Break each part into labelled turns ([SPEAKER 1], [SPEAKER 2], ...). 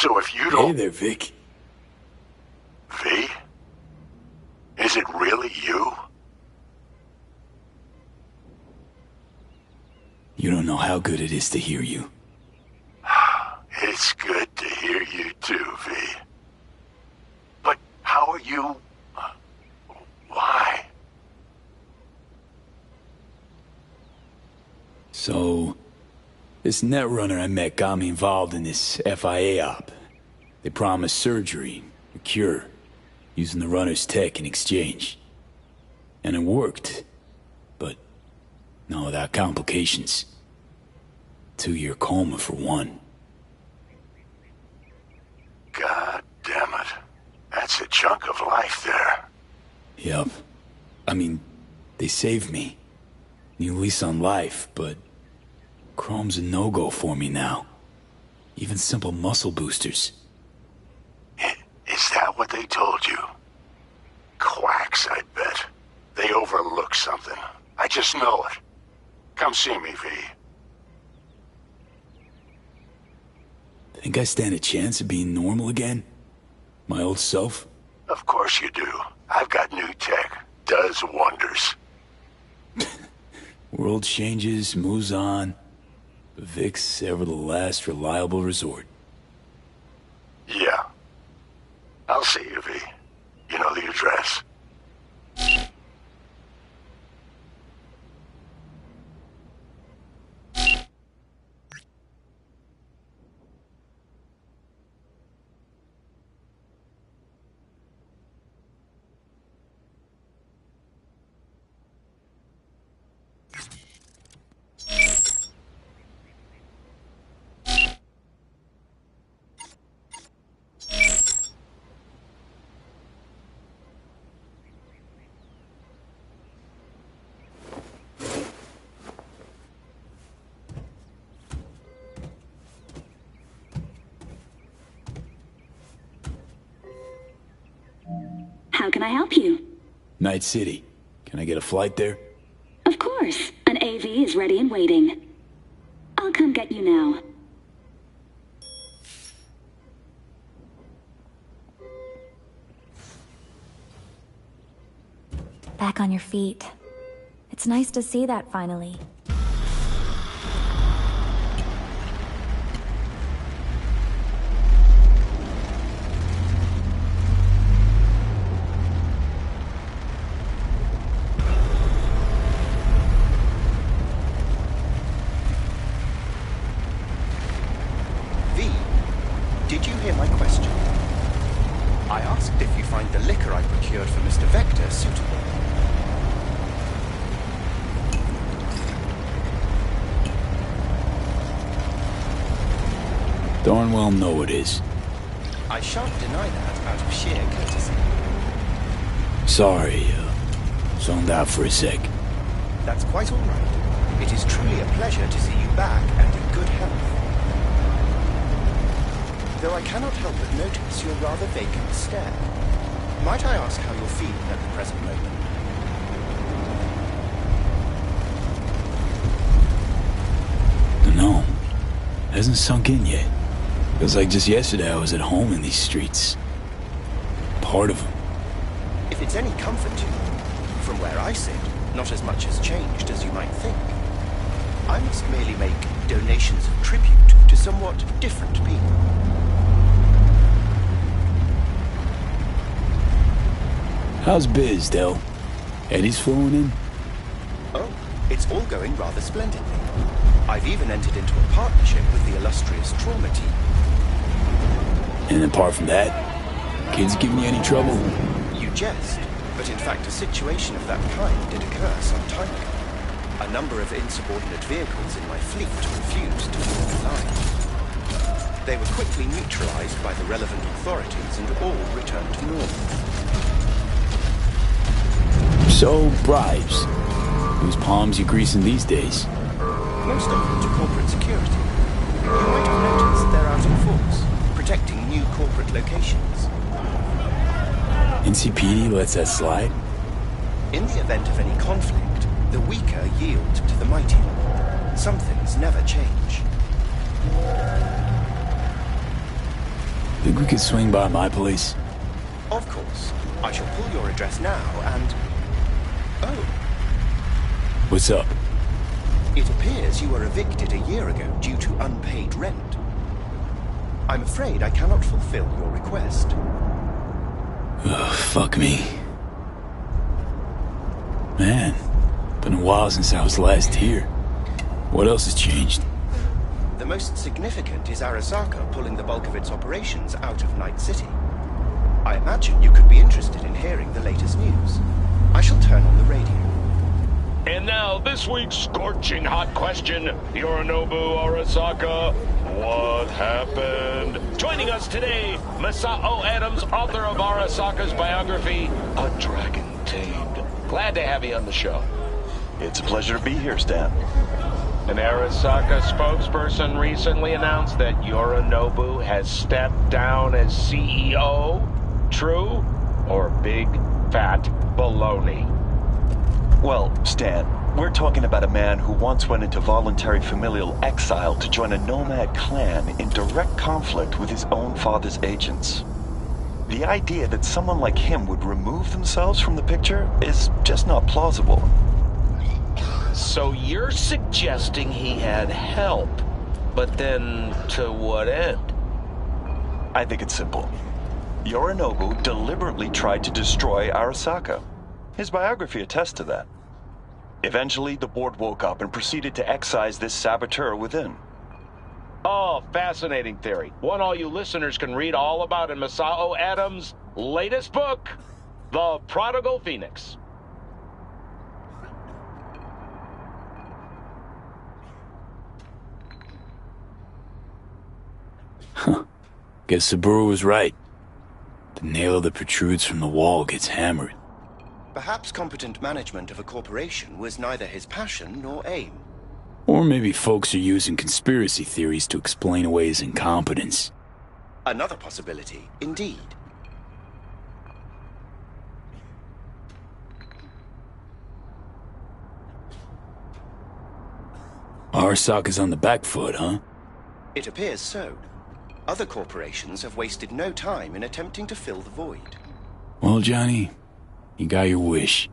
[SPEAKER 1] So if you don't...
[SPEAKER 2] Hey there, Vic.
[SPEAKER 1] V? Is it really you?
[SPEAKER 2] You don't know how good it is to hear you.
[SPEAKER 1] It's good to hear you too, V. But how are you... Why?
[SPEAKER 2] So, this netrunner I met got me involved in this FIA op. They promised surgery, a cure, using the runner's tech in exchange. And it worked. But, not without complications. 2-year coma for one.
[SPEAKER 1] God damn it. That's a chunk of life there.
[SPEAKER 2] Yup. I mean, they saved me. New lease on life, but... Chrome's a no-go for me now. Even simple muscle boosters.
[SPEAKER 1] Is that what they told you? Quacks, I bet. They overlook something. I just know it. Come see me, V.
[SPEAKER 2] Think I stand a chance of being normal again? My old self?
[SPEAKER 1] Of course you do. I've got new tech. Does wonders.
[SPEAKER 2] World changes, moves on. But Vic's ever the last reliable resort.
[SPEAKER 1] Yeah. I'll see you, V. You know the address.
[SPEAKER 3] How can I help you?
[SPEAKER 2] Night City. Can I get a flight there?
[SPEAKER 3] Of course. An AV is ready and waiting. I'll come get you now.
[SPEAKER 4] Back on your feet. It's nice to see that finally.
[SPEAKER 5] Did you hear my question? I asked if you find the liquor I procured for Mr. Vector suitable.
[SPEAKER 2] Darn well know it is.
[SPEAKER 5] I shan't deny that out of sheer courtesy.
[SPEAKER 2] Sorry, zoned out for a sec.
[SPEAKER 5] That's quite all right. It is truly a pleasure to see you back and in good health. Though I cannot help but notice your rather vacant stare. Might I ask how you're feeling at the present moment?
[SPEAKER 2] No. Hasn't sunk in yet. Feels like just yesterday I was at home in these streets. Part of them.
[SPEAKER 5] If it's any comfort to you, from where I sit, not as much has changed as you might think. I must merely make donations of tribute to somewhat different people.
[SPEAKER 2] How's biz, Del? Eddie's flowing in?
[SPEAKER 5] Oh, it's all going rather splendidly. I've even entered into a partnership with the illustrious trauma team.
[SPEAKER 2] And apart from that, kids giving you any trouble?
[SPEAKER 5] You jest, but in fact a situation of that kind did occur some time ago. A number of insubordinate vehicles in my fleet refused to move the line. They were quickly neutralized by the relevant authorities and all returned to normal.
[SPEAKER 2] So, bribes. Whose palms you greasing these days?
[SPEAKER 5] Most of them to corporate security. You might have noticed they're out in force, protecting new corporate locations.
[SPEAKER 2] NCPD lets that slide?
[SPEAKER 5] In the event of any conflict, the weaker yield to the mightier. Some things never change.
[SPEAKER 2] Think we could swing by my place?
[SPEAKER 5] Of course. I shall pull your address now and... Oh,
[SPEAKER 2] What's up?
[SPEAKER 5] it appears you were evicted a year ago due to unpaid rent. I'm afraid I cannot fulfill your request.
[SPEAKER 2] Ugh, fuck me. Man, been a while since I was last here. What else has changed?
[SPEAKER 5] The most significant is Arasaka pulling the bulk of its operations out of Night City. I imagine you could be interested in hearing the latest news. I shall turn on the radio.
[SPEAKER 6] And now, this week's scorching hot question, Yorinobu Arasaka, what happened? Joining us today, Masao Adams, author of Arasaka's biography, A Dragon Tamed. Glad to have you on the show.
[SPEAKER 7] It's a pleasure to be here, Stan.
[SPEAKER 6] An Arasaka spokesperson recently announced that Yorinobu has stepped down as CEO. True or big, fat baloney?
[SPEAKER 7] Well, Stan, we're talking about a man who once went into voluntary familial exile to join a nomad clan in direct conflict with his own father's agents. The idea that someone like him would remove themselves from the picture is just not plausible.
[SPEAKER 6] So you're suggesting he had help, but then to what end?
[SPEAKER 7] I think it's simple. Yorinobu deliberately tried to destroy Arasaka. His biography attests to that. Eventually, the board woke up and proceeded to excise this saboteur within.
[SPEAKER 6] Oh, fascinating theory. One all you listeners can read all about in Masao Adams' latest book, The Prodigal Phoenix.
[SPEAKER 2] Huh. Guess Saburo was right. The nail that protrudes from the wall gets hammered.
[SPEAKER 5] Perhaps competent management of a corporation was neither his passion nor aim.
[SPEAKER 2] Or maybe folks are using conspiracy theories to explain away his incompetence.
[SPEAKER 5] Another possibility, indeed.
[SPEAKER 2] Arasaka's on the back foot, huh?
[SPEAKER 5] It appears so. Other corporations have wasted no time in attempting to fill the void.
[SPEAKER 2] Well, Johnny, you got your wish.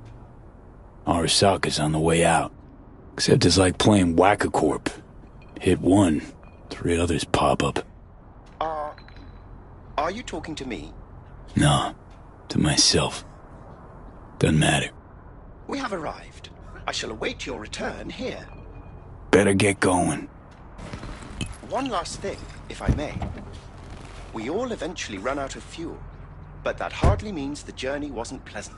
[SPEAKER 2] Arasaka's on the way out. Except it's like playing Whack-A-Corp. Hit one, 3 others pop up.
[SPEAKER 5] Are you talking to me?
[SPEAKER 2] No, to myself. Doesn't matter.
[SPEAKER 5] We have arrived. I shall await your return here.
[SPEAKER 2] Better get going.
[SPEAKER 5] One last thing, if I may. We all eventually run out of fuel, but that hardly means the journey wasn't pleasant.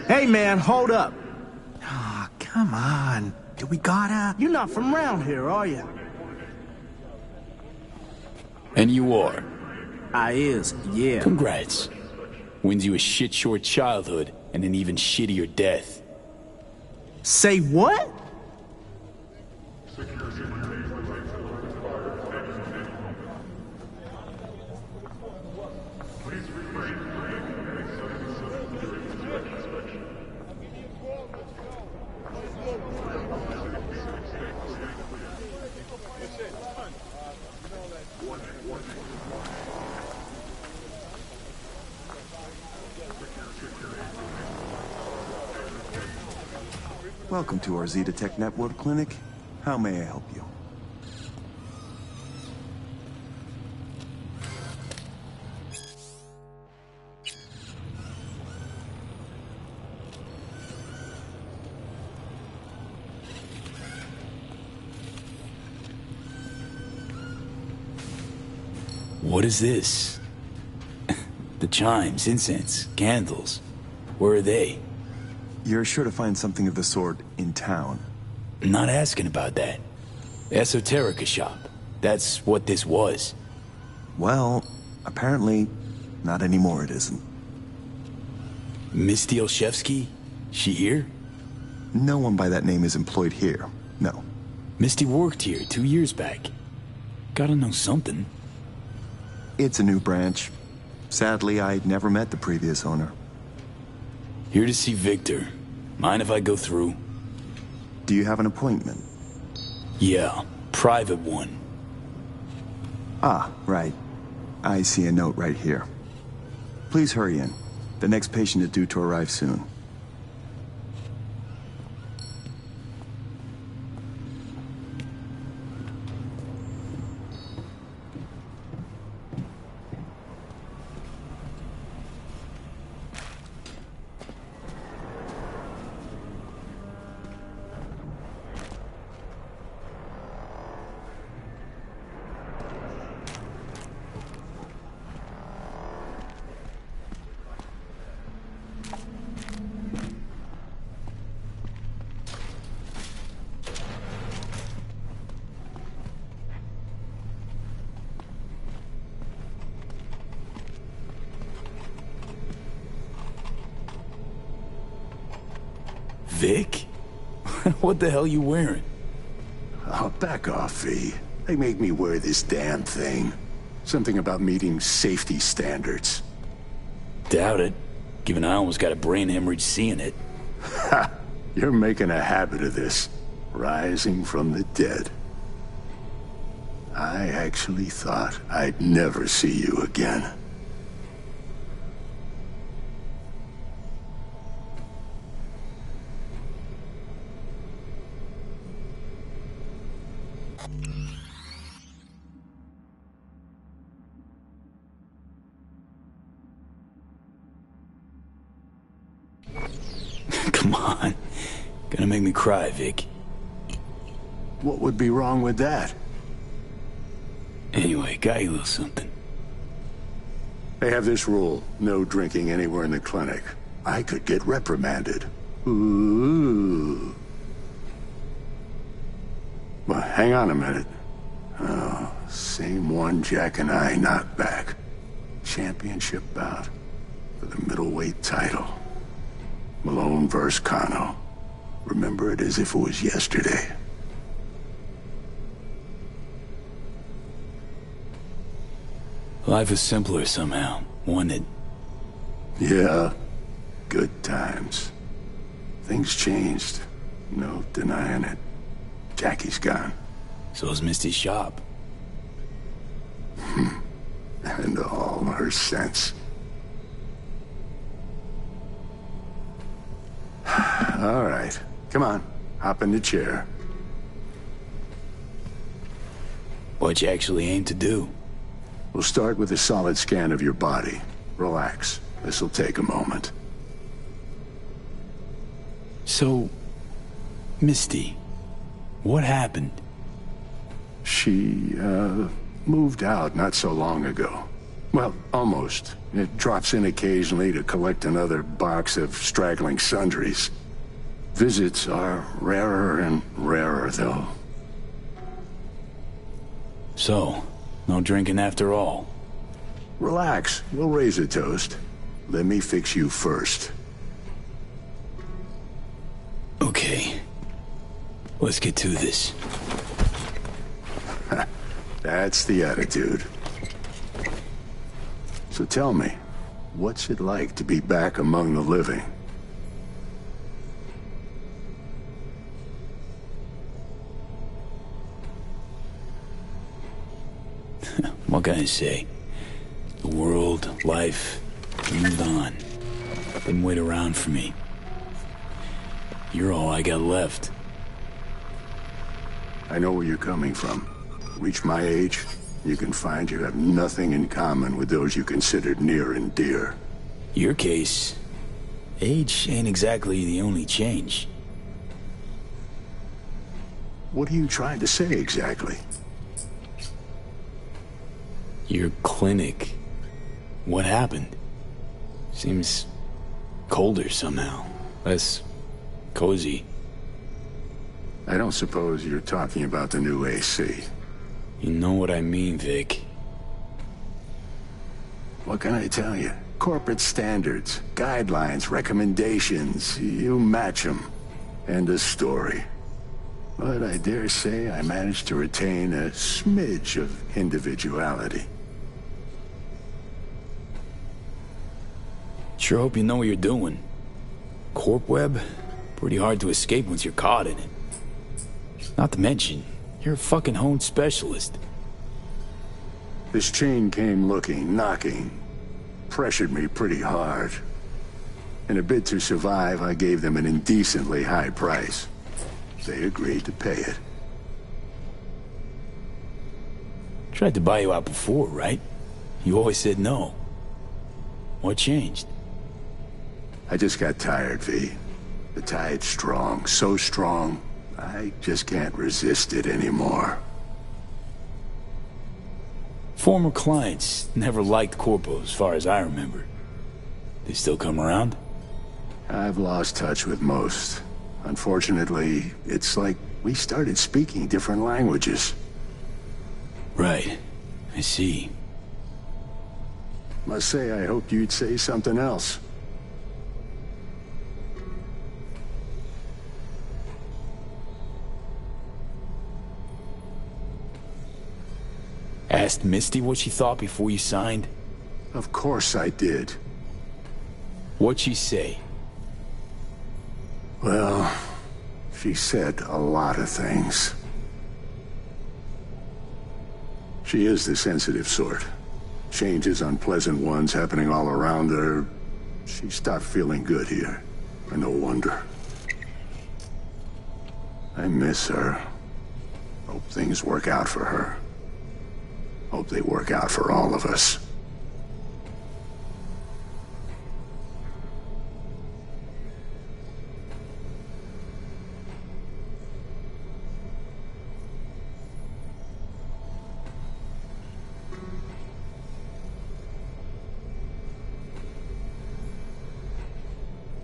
[SPEAKER 8] Hey, man, hold up. Ah, come on. We gotta... You're not from around here, are you?
[SPEAKER 2] And you are.
[SPEAKER 8] I is, yeah.
[SPEAKER 2] Congrats. Wins you a shit-short childhood and an even shittier death.
[SPEAKER 8] Say what?
[SPEAKER 9] Welcome to our Zetatech Network Clinic. How may I help you?
[SPEAKER 2] What is this? The chimes, incense, candles. Where are they?
[SPEAKER 9] You're sure to find something of the sort in town.
[SPEAKER 2] I'm not asking about that. Esoterica shop. That's what this was.
[SPEAKER 9] Well, apparently, not anymore it isn't.
[SPEAKER 2] Misty Olszewski? She here?
[SPEAKER 9] No one by that name is employed here. No.
[SPEAKER 2] Misty worked here 2 years back. Gotta know something.
[SPEAKER 9] It's a new branch. Sadly, I never met the previous owner.
[SPEAKER 2] Here to see Victor. Mind if I go through?
[SPEAKER 9] Do you have an appointment?
[SPEAKER 2] Yeah, private one.
[SPEAKER 9] Ah, right. I see a note right here. Please hurry in. The next patient is due to arrive soon.
[SPEAKER 2] Vic? What the hell you wearing?
[SPEAKER 1] Oh, back off, V. They make me wear this damn thing. Something about meeting safety standards.
[SPEAKER 2] Doubt it, given I almost got a brain hemorrhage seeing it.
[SPEAKER 1] Ha! You're making a habit of this. Rising from the dead. I actually thought I'd never see you again.
[SPEAKER 2] Come on. Gonna make me cry, Vic.
[SPEAKER 1] What would be wrong with that?
[SPEAKER 2] Anyway, got you a little something.
[SPEAKER 1] They have this rule, no drinking anywhere in the clinic. I could get reprimanded. Ooh. Well, hang on a minute. Oh, same one Jack and I knocked back. Championship bout for the middleweight title. Malone versus Kano. Remember it as if it was yesterday.
[SPEAKER 2] Life is simpler somehow, wasn't it?
[SPEAKER 1] Yeah, good times. Things changed. No denying it. Jackie's gone.
[SPEAKER 2] So's Misty's shop.
[SPEAKER 1] And all her sense. All right. Come on. Hop in the chair.
[SPEAKER 2] What you actually aim to do?
[SPEAKER 1] We'll start with a solid scan of your body. Relax. This'll take a moment.
[SPEAKER 2] So, Misty, what happened?
[SPEAKER 1] She, moved out not so long ago. Well, almost. It drops in occasionally to collect another box of straggling sundries. Visits are rarer and rarer, though.
[SPEAKER 2] So, no drinking after all?
[SPEAKER 1] Relax. We'll raise a toast. Let me fix you first.
[SPEAKER 2] Okay. Let's get to this.
[SPEAKER 1] That's the attitude. So tell me, what's it like to be back among the living?
[SPEAKER 2] What can I say? The world, life, moved on. Didn't wait around for me. You're all I got left.
[SPEAKER 1] I know where you're coming from. Reach my age, you can find you have nothing in common with those you considered near and dear.
[SPEAKER 2] Your case, age ain't exactly the only change.
[SPEAKER 1] What are you trying to say exactly?
[SPEAKER 2] Your clinic. What happened? Seems colder somehow. Less cozy.
[SPEAKER 1] I don't suppose you're talking about the new AC.
[SPEAKER 2] You know what I mean, Vic.
[SPEAKER 1] What can I tell you? Corporate standards, guidelines, recommendations, you match them. End of story. But I dare say I managed to retain a smidge of individuality.
[SPEAKER 2] Sure hope you know what you're doing. Corp web? Pretty hard to escape once you're caught in it. Not to mention, you're a fucking honed specialist.
[SPEAKER 1] This chain came looking, knocking, pressured me pretty hard. In a bid to survive, I gave them an indecently high price. They agreed to pay it.
[SPEAKER 2] Tried to buy you out before, right? You always said no. What changed?
[SPEAKER 1] I just got tired, V. The tide's strong, so strong, I just can't resist it anymore.
[SPEAKER 2] Former clients never liked Corpo as far as I remember. They still come around?
[SPEAKER 1] I've lost touch with most. Unfortunately, it's like we started speaking different languages.
[SPEAKER 2] Right. I see.
[SPEAKER 1] Must say I hoped you'd say something else.
[SPEAKER 2] Asked Misty what she thought before you signed?
[SPEAKER 1] Of course I did.
[SPEAKER 2] What'd she say?
[SPEAKER 1] Well, she said a lot of things. She is the sensitive sort. Changes, unpleasant ones happening all around her. She stopped feeling good here. And no wonder. I miss her. Hope things work out for her. Hope they work out for all of us.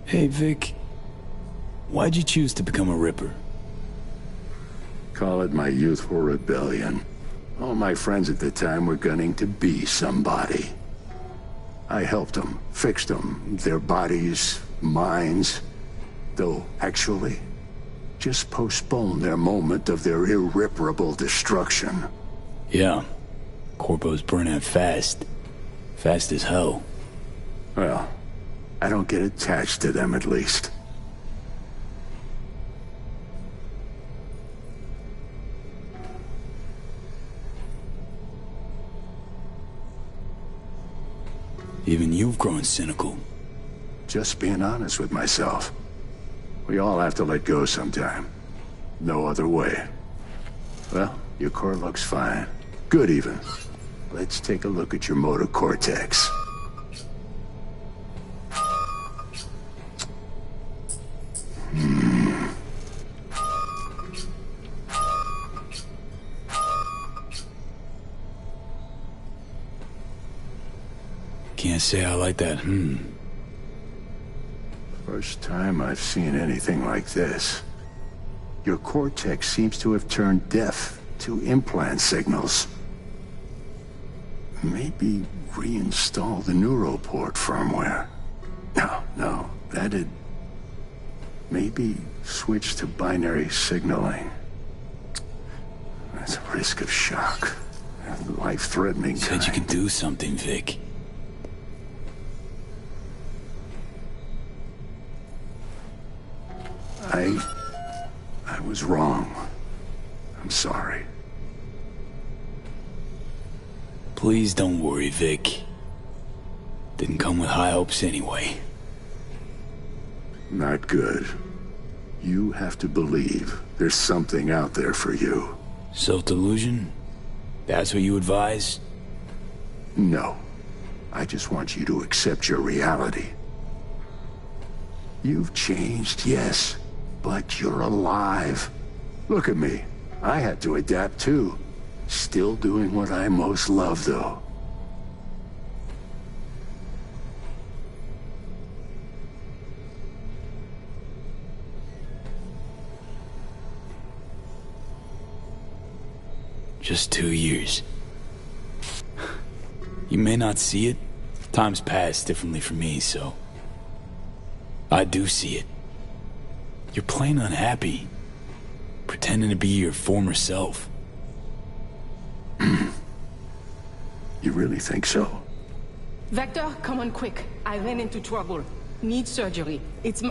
[SPEAKER 2] Hey, Vic. Why'd you choose to become a Ripper?
[SPEAKER 1] Call it my youthful rebellion. All my friends at the time were gunning to be somebody. I helped them, fixed them, their bodies, minds, though actually just postponed their moment of their irreparable destruction.
[SPEAKER 2] Yeah. Corpo's burning out fast. Fast as hell.
[SPEAKER 1] Well, I don't get attached to them at least.
[SPEAKER 2] Even you've grown cynical.
[SPEAKER 1] Just being honest with myself. We all have to let go sometime. No other way. Well, your core looks fine. Good even. Let's take a look at your motor cortex.
[SPEAKER 2] Can't say I like that,
[SPEAKER 1] First time I've seen anything like this. Your cortex seems to have turned deaf to implant signals. Maybe reinstall the neuroport firmware. No, that'd... Maybe switch to binary signaling. That's a risk of shock. Life-threatening kind.
[SPEAKER 2] Said you can do something, Vic.
[SPEAKER 1] I was wrong. I'm sorry.
[SPEAKER 2] Please don't worry, Vic. Didn't come with high hopes anyway.
[SPEAKER 1] Not good. You have to believe there's something out there for you.
[SPEAKER 2] Self-delusion? That's what you advise?
[SPEAKER 1] No. I just want you to accept your reality. You've changed, yes, but you're alive. Look at me. I had to adapt too. Still doing what I most love, though.
[SPEAKER 2] Just 2 years. You may not see it, Times pass differently for me, so... I do see it. You're plain unhappy. Pretending to be your former self.
[SPEAKER 1] You really think so?
[SPEAKER 10] Vector, come on quick. I ran into trouble. Need surgery. It's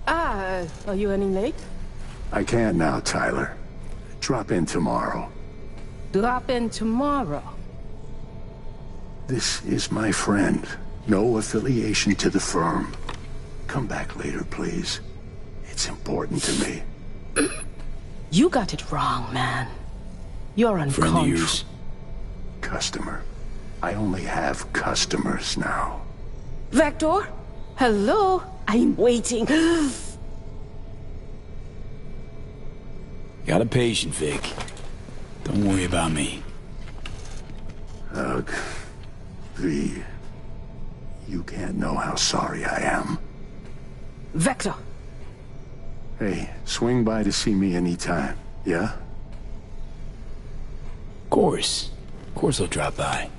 [SPEAKER 10] are you running late?
[SPEAKER 1] I can't now, Tyler. Drop in tomorrow.
[SPEAKER 10] Drop in tomorrow.
[SPEAKER 1] This is my friend. No affiliation to the firm. Come back later, please. It's important to me.
[SPEAKER 10] You got it wrong, man. You're
[SPEAKER 2] Friend of
[SPEAKER 10] unconscious.
[SPEAKER 2] yours.
[SPEAKER 1] Customer. I only have customers now.
[SPEAKER 10] Vector? Hello? I'm waiting.
[SPEAKER 2] Got a patient, Vic. Don't worry about me.
[SPEAKER 1] Ugh. V. You can't know how sorry I am.
[SPEAKER 10] Vector!
[SPEAKER 1] Hey, swing by to see me anytime, yeah?
[SPEAKER 2] Of course. Of course I'll drop by.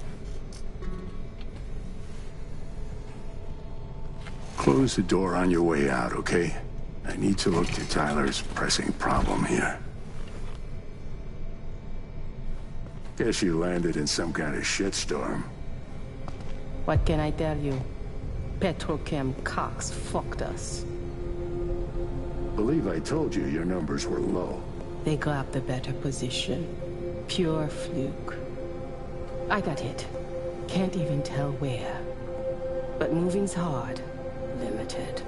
[SPEAKER 1] Close the door on your way out, okay? I need to look to Tyler's pressing problem here. Guess you landed in some kind of shitstorm.
[SPEAKER 10] What can I tell you? Petrochem Cox fucked us.
[SPEAKER 1] Believe I told you your numbers were low.
[SPEAKER 10] They grabbed a better position. Pure fluke. I got hit. Can't even tell where. But moving's hard. Limited.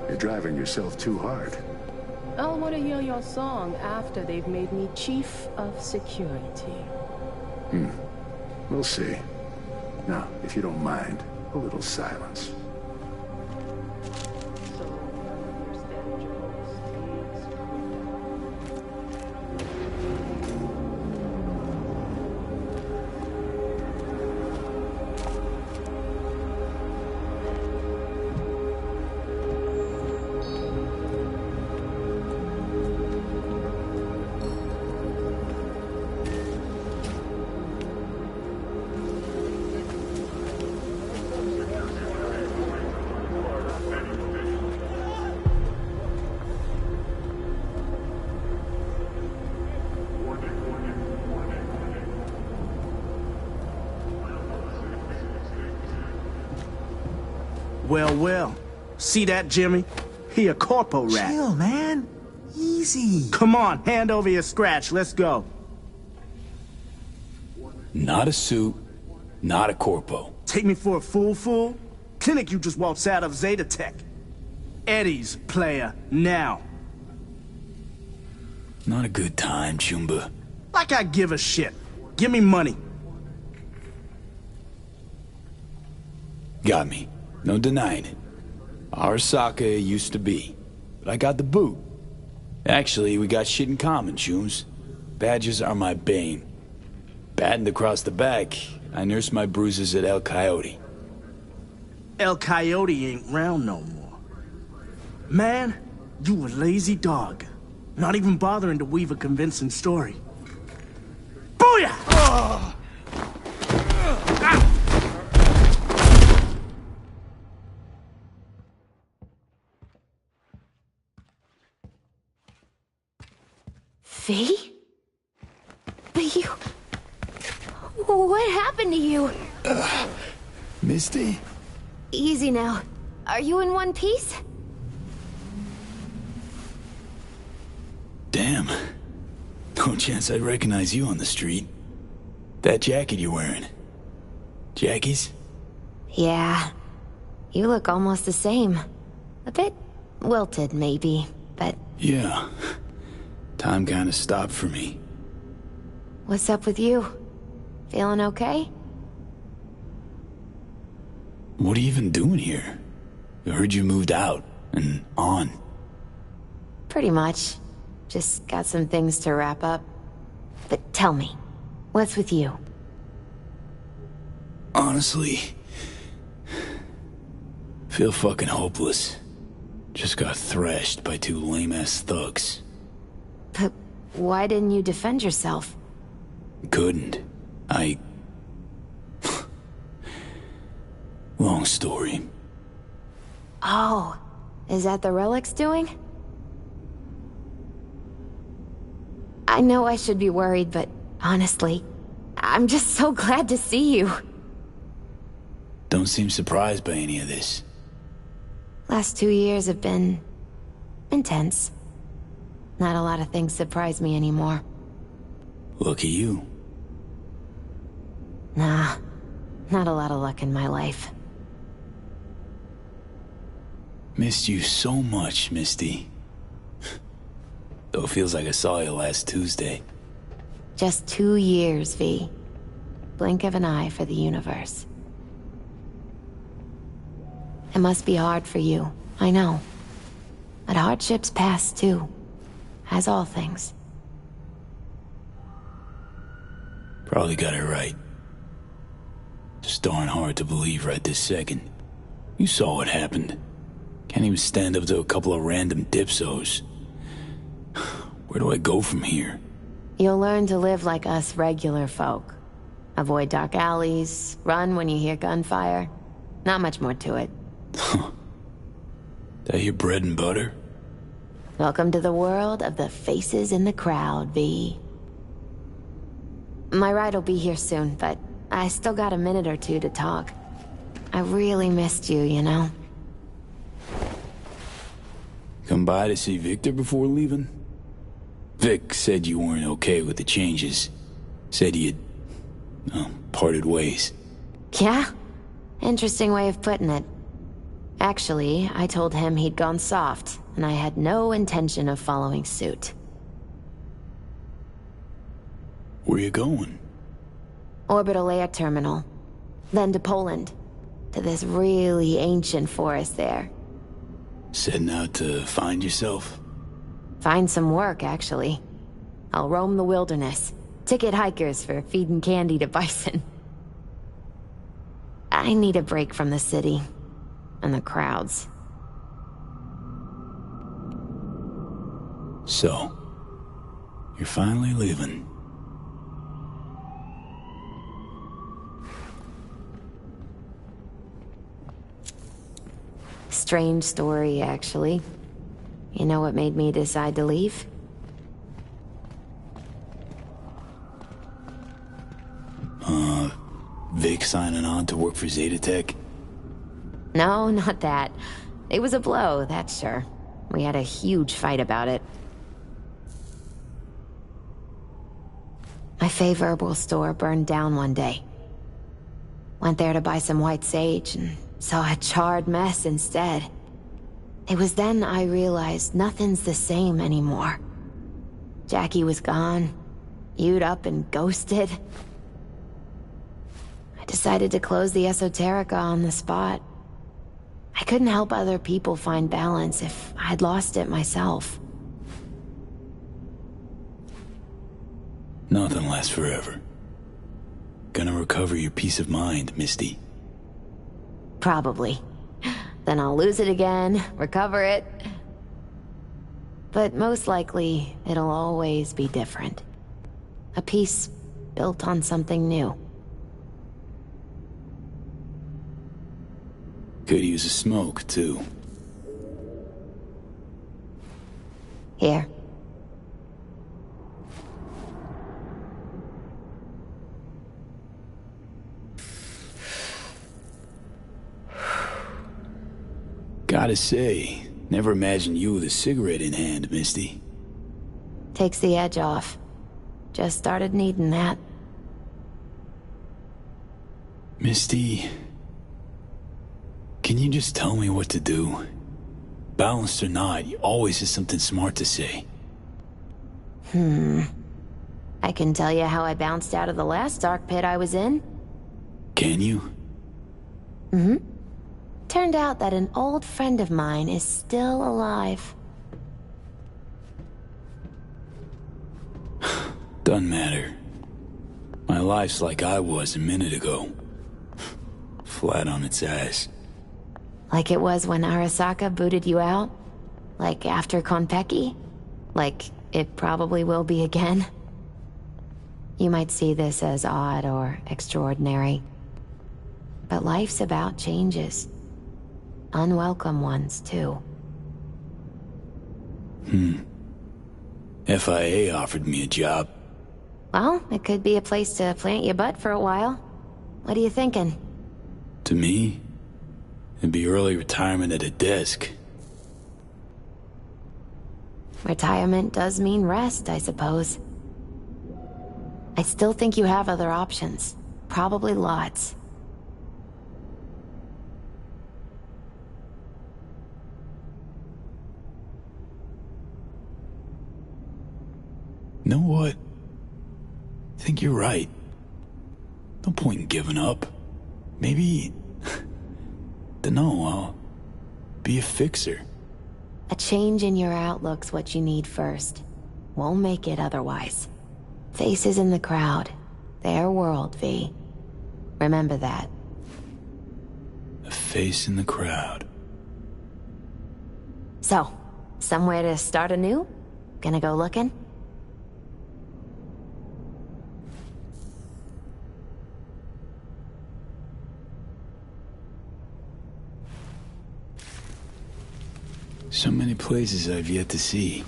[SPEAKER 1] You're driving yourself too hard.
[SPEAKER 10] I'll want to hear your song after they've made me Chief of Security.
[SPEAKER 1] We'll see. Now, if you don't mind, a little silence.
[SPEAKER 8] Well, well. See that, Jimmy? He a corpo rat.
[SPEAKER 11] Chill, man. Easy.
[SPEAKER 8] Come on, hand over your scratch. Let's go.
[SPEAKER 2] Not a suit, not a corpo.
[SPEAKER 8] Take me for a fool? Clinic you just waltzed out of Zeta Tech. Eddie's, player, now.
[SPEAKER 2] Not a good time, Chumba.
[SPEAKER 8] Like I give a shit. Give me money.
[SPEAKER 2] Got me. No denying it. Arasaka used to be. But I got the boot. Actually, we got shit in common, Chums. Badges are my bane. Battened across the back, I nursed my bruises at El Coyote.
[SPEAKER 8] El Coyote ain't round no more. Man, you a lazy dog. Not even bothering to weave a convincing story. Booyah! Oh!
[SPEAKER 4] V? But you... What happened to you?
[SPEAKER 2] Misty?
[SPEAKER 4] Easy now. Are you in one piece?
[SPEAKER 2] Damn. No chance I'd recognize you on the street. That jacket you're wearing. Jackie's?
[SPEAKER 4] Yeah. You look almost the same. A bit wilted, maybe, but...
[SPEAKER 2] Yeah. Time kinda stopped for me.
[SPEAKER 4] What's up with you? Feeling okay?
[SPEAKER 2] What are you even doing here? I heard you moved out, and on.
[SPEAKER 4] Pretty much. Just got some things to wrap up. But tell me, what's with you?
[SPEAKER 2] Honestly... feel fucking hopeless. Just got thrashed by two lame-ass thugs.
[SPEAKER 4] But why didn't you defend yourself?
[SPEAKER 2] Couldn't. story.
[SPEAKER 4] Oh, is that the relic's doing? I know I should be worried, but honestly, I'm just so glad to see you.
[SPEAKER 2] Don't seem surprised by any of this.
[SPEAKER 4] Last 2 years have been intense. Not a lot of things surprise me anymore.
[SPEAKER 2] Lucky you.
[SPEAKER 4] Nah, not a lot of luck in my life.
[SPEAKER 2] Missed you so much, Misty. Though it feels like I saw you last Tuesday.
[SPEAKER 4] Just 2 years, V. Blink of an eye for the universe. It must be hard for you, I know. But hardships pass too. As all things.
[SPEAKER 2] Probably got it right. Just darn hard to believe right this second. You saw what happened. Can't even stand up to a couple of random dipsos. Where do I go from here?
[SPEAKER 4] You'll learn to live like us regular folk. Avoid dark alleys, run when you hear gunfire. Not much more to it.
[SPEAKER 2] That your bread and butter?
[SPEAKER 4] Welcome to the world of the faces in the crowd, V. My ride will be here soon, but I still got a minute or two to talk. I really missed you, you know?
[SPEAKER 2] Come by to see Victor before leaving? Vic said you weren't okay with the changes. Said you'd, parted ways.
[SPEAKER 4] Yeah? Interesting way of putting it. Actually, I told him he'd gone soft, and I had no intention of following suit.
[SPEAKER 2] Where you going?
[SPEAKER 4] Orbital air terminal. Then to Poland. To this really ancient forest there.
[SPEAKER 2] Setting out to find yourself?
[SPEAKER 4] Find some work, actually. I'll roam the wilderness. Ticket hikers for feeding candy to bison. I need a break from the city. And the crowds.
[SPEAKER 2] So, you're finally leaving.
[SPEAKER 4] Strange story, actually. You know what made me decide to leave?
[SPEAKER 2] Vic signing on to work for Zetatech?
[SPEAKER 4] No, not that. It was a blow, that's sure. We had a huge fight about it. My favorite herbal store burned down one day. Went there to buy some white sage and saw a charred mess instead. It was then I realized nothing's the same anymore. Jackie was gone, you'd up and ghosted. I decided to close the Esoterica on the spot. I couldn't help other people find balance if I'd lost it myself.
[SPEAKER 2] Nothing lasts forever. Gonna recover your peace of mind, Misty.
[SPEAKER 4] Probably. Then I'll lose it again, recover it. But most likely, it'll always be different. A piece built on something new.
[SPEAKER 2] Could use a smoke, too.
[SPEAKER 4] Here.
[SPEAKER 2] Gotta say, never imagined you with a cigarette in hand, Misty.
[SPEAKER 4] Takes the edge off. Just started needing that.
[SPEAKER 2] Misty, can you just tell me what to do? Balanced or not, you always have something smart to say.
[SPEAKER 4] I can tell you how I bounced out of the last dark pit I was in.
[SPEAKER 2] Can you?
[SPEAKER 4] Turned out that an old friend of mine is still alive.
[SPEAKER 2] Doesn't matter. My life's like I was a minute ago. Flat on its ass.
[SPEAKER 4] Like it was when Arasaka booted you out? Like after Konpeki? Like it probably will be again? You might see this as odd or extraordinary. But life's about changes. Unwelcome ones, too.
[SPEAKER 2] FIA offered me a job.
[SPEAKER 4] Well, it could be a place to plant your butt for a while. What are you thinking?
[SPEAKER 2] To me, it'd be early retirement at a desk.
[SPEAKER 4] Retirement does mean rest, I suppose. I still think you have other options. Probably lots.
[SPEAKER 2] You know what? I think you're right. No point in giving up. Maybe... dunno, I'll be a fixer.
[SPEAKER 4] A change in your outlook's what you need first. Won't make it otherwise. Faces in the crowd. Their world, V. Remember that.
[SPEAKER 2] A face in the crowd.
[SPEAKER 4] So, somewhere to start anew? Gonna go looking?
[SPEAKER 2] So many places I've yet to see.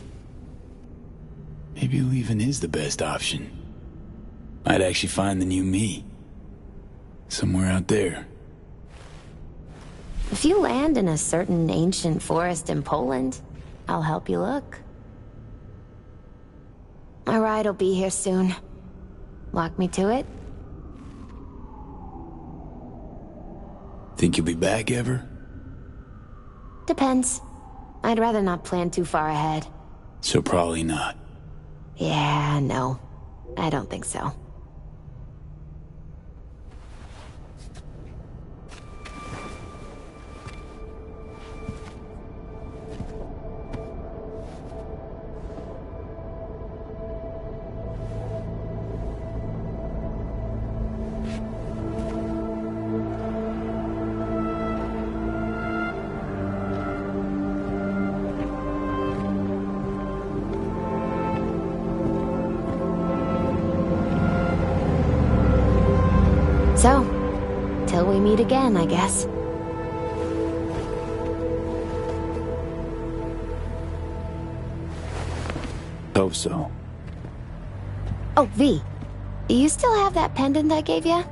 [SPEAKER 2] Maybe leaving is the best option. I'd actually find the new me. Somewhere out there.
[SPEAKER 4] If you land in a certain ancient forest in Poland, I'll help you look. My ride'll be here soon. Lock me to it?
[SPEAKER 2] Think you'll be back ever?
[SPEAKER 4] Depends. I'd rather not plan too far ahead.
[SPEAKER 2] So probably not.
[SPEAKER 4] Yeah, no. I don't think so. So, till we meet again, I guess.
[SPEAKER 2] Hope so.
[SPEAKER 4] Oh, V. Do you still have that pendant I gave you?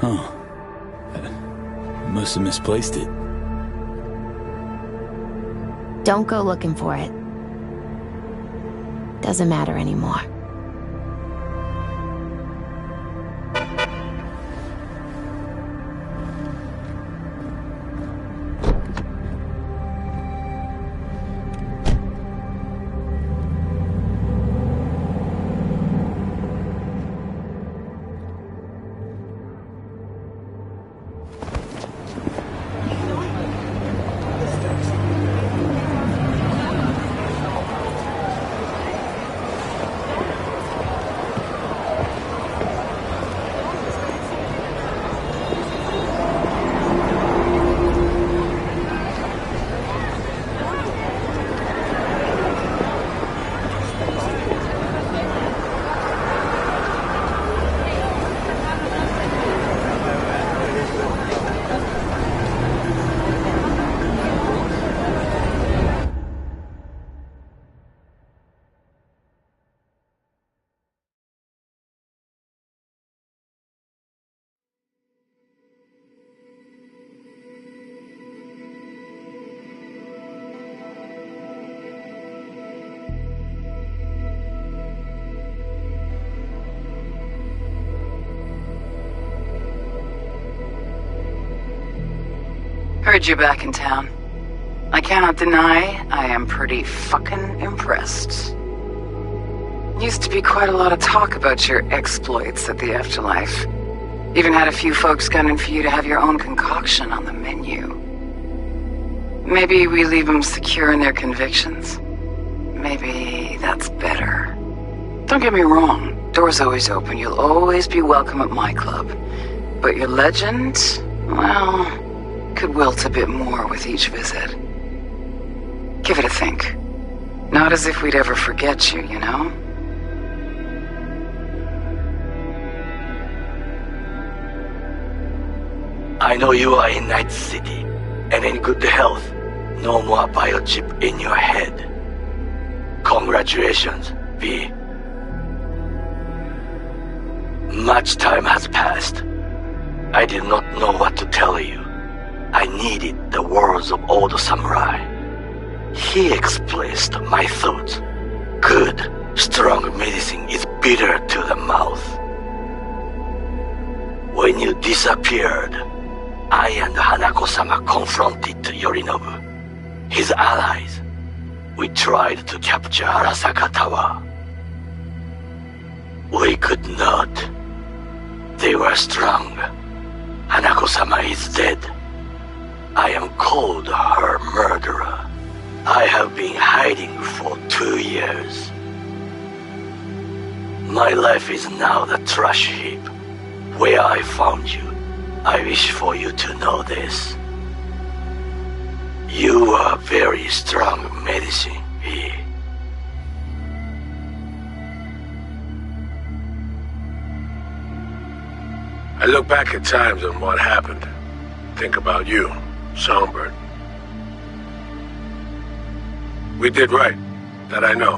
[SPEAKER 2] Huh. I must have misplaced it.
[SPEAKER 4] Don't go looking for it. Doesn't matter anymore.
[SPEAKER 12] Heard you're back in town. I cannot deny I am pretty fucking impressed. Used to be quite a lot of talk about your exploits at the Afterlife. Even had a few folks gunning for you to have your own concoction on the menu. Maybe we leave them secure in their convictions. Maybe that's better. Don't get me wrong, door's always open. You'll always be welcome at my club. But your legend, well, could wilt a bit more with each visit. Give it a think. Not as if we'd ever forget you, you know?
[SPEAKER 13] I know you are in Night City, and in good health. No more biochip in your head. Congratulations, V. Much time has passed. I did not know what to tell you. I needed the words of old samurai. He expressed my thoughts. Good, strong medicine is bitter to the mouth. When you disappeared, I and Hanako-sama confronted Yorinobu, his allies. We tried to capture Arasaka Tower. We could not. They were strong. Hanako-sama is dead. I am called her murderer. I have been hiding for 2 years. My life is now the trash heap. Where I found you, I wish for you to know this. You are very strong medicine, V.
[SPEAKER 1] I look back at times on what happened. Think about you, Songbird. We did right. That I know.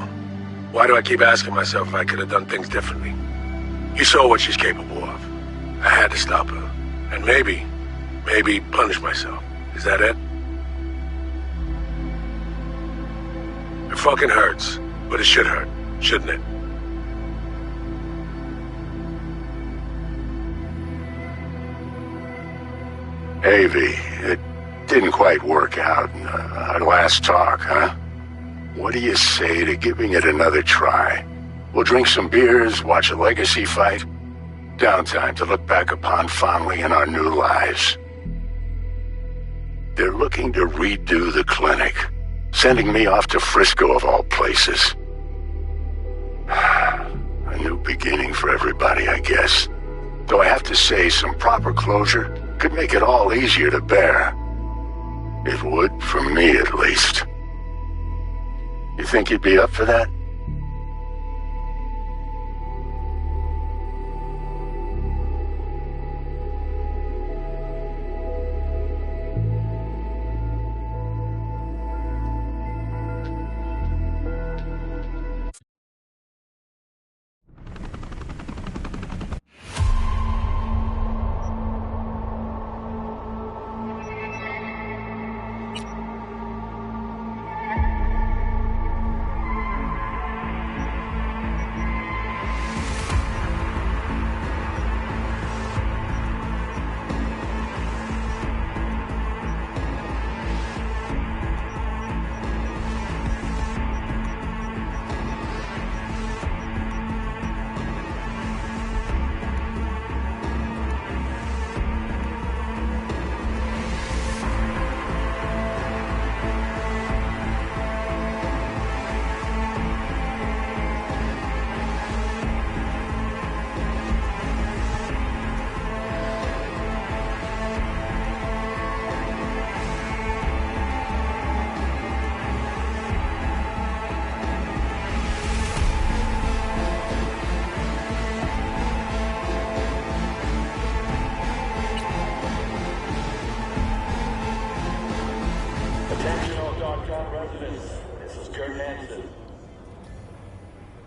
[SPEAKER 1] Why do I keep asking myself if I could have done things differently? You saw what she's capable of. I had to stop her. And maybe punish myself. Is that it? It fucking hurts. But it should hurt, shouldn't it? Avie, it didn't quite work out in our last talk, huh? What do you say to giving it another try? We'll drink some beers, watch a legacy fight. Downtime to look back upon fondly in our new lives. They're looking to redo the clinic, sending me off to Frisco of all places. A new beginning for everybody, I guess. Though I have to say, some proper closure could make it all easier to bear. It would, for me at least. You think you'd be up for that?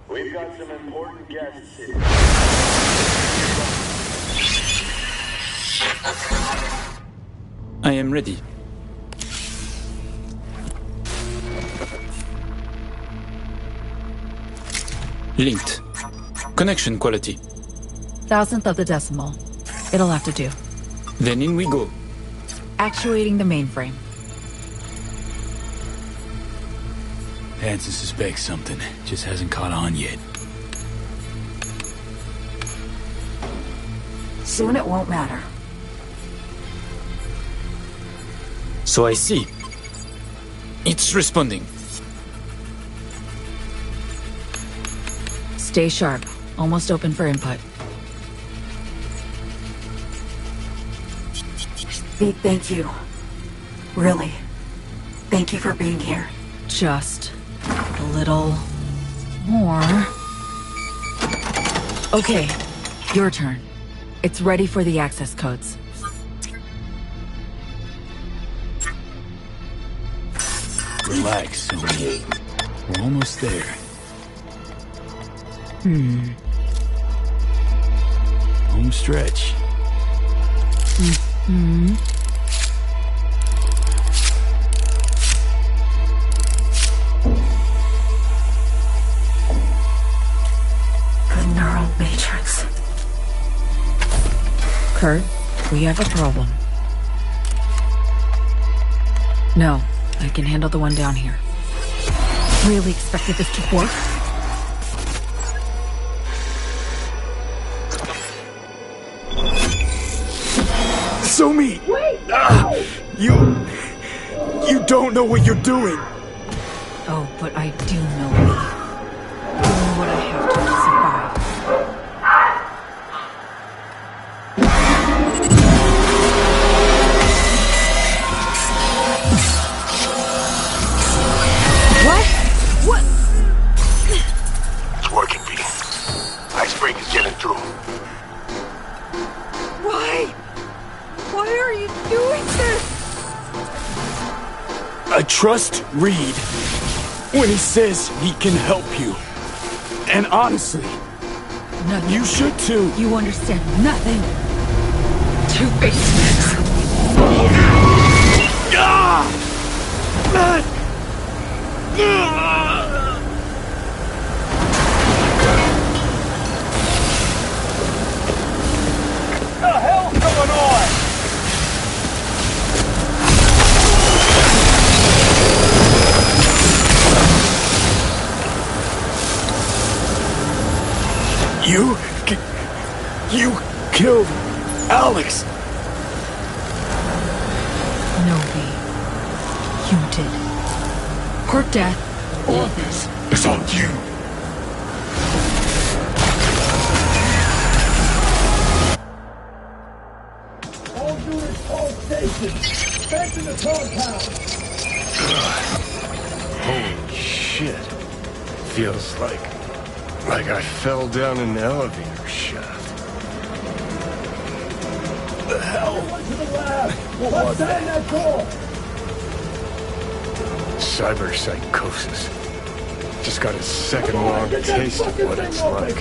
[SPEAKER 14] We've got some important guests here.
[SPEAKER 2] I am ready. Linked. Connection quality.
[SPEAKER 15] 1,000th of the decimal. It'll have to do.
[SPEAKER 2] Then in we go.
[SPEAKER 15] Actuating the mainframe.
[SPEAKER 2] Hansen suspects something, just hasn't caught on yet.
[SPEAKER 15] Soon it won't matter.
[SPEAKER 2] So I see. It's responding.
[SPEAKER 15] Stay sharp. Almost open for input.
[SPEAKER 16] Big thank you. Really. Thank you for being here.
[SPEAKER 15] Just a little more. Okay, your turn. It's ready for the access codes.
[SPEAKER 2] Relax, Somi. We're almost there. Home stretch.
[SPEAKER 16] The neural matrix.
[SPEAKER 15] Kurt, we have a problem. No, I can handle the one down here.
[SPEAKER 16] Really expected this to work?
[SPEAKER 17] Somi! Wait! You don't know what you're doing!
[SPEAKER 15] Oh, but I do know me. Doing what I have to survive.
[SPEAKER 16] What? What?
[SPEAKER 1] It's working, B. Icebreaker's getting through.
[SPEAKER 16] Why? Why are you doing this?
[SPEAKER 17] I trust Reed when he says he can help you. And honestly,
[SPEAKER 16] Nothing.
[SPEAKER 17] you should too.
[SPEAKER 16] You understand nothing. Two basements.
[SPEAKER 6] What the hell's going on?
[SPEAKER 17] You killed Alex.
[SPEAKER 16] No, V. You did. Her death.
[SPEAKER 1] All this is on you.
[SPEAKER 14] All units, all stations. Back to the compound.
[SPEAKER 18] Holy shit. Feels like I fell down an elevator shaft.
[SPEAKER 17] The hell?
[SPEAKER 14] To the lab.
[SPEAKER 17] What was
[SPEAKER 14] Open that door.
[SPEAKER 18] Cyberpsychosis. Just got a second long taste of what it's like.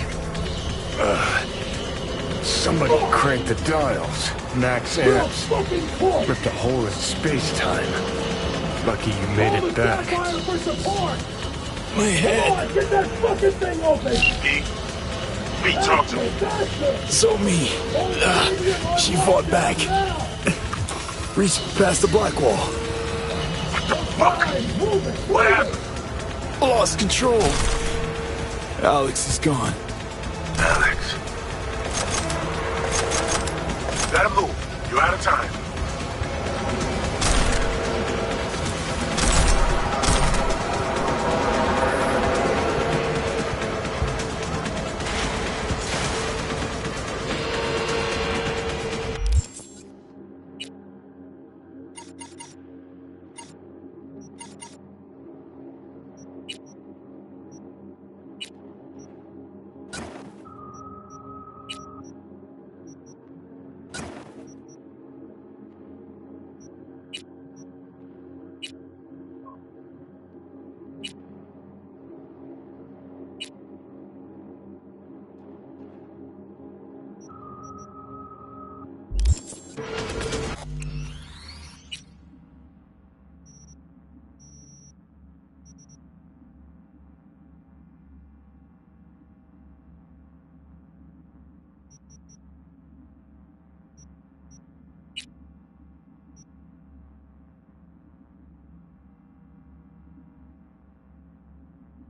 [SPEAKER 18] Somebody cranked the dials. Max amps. Ripped a hole in space-time. Lucky you made it back.
[SPEAKER 14] For support.
[SPEAKER 17] My head.
[SPEAKER 14] Come on, get that fucking thing open.
[SPEAKER 1] B, talk to me.
[SPEAKER 17] Somi. She fought back. Reached past the black wall.
[SPEAKER 1] What the fuck? What happened?
[SPEAKER 17] Lost control. Alex is gone.
[SPEAKER 1] Alex. Let him move. You're out of time.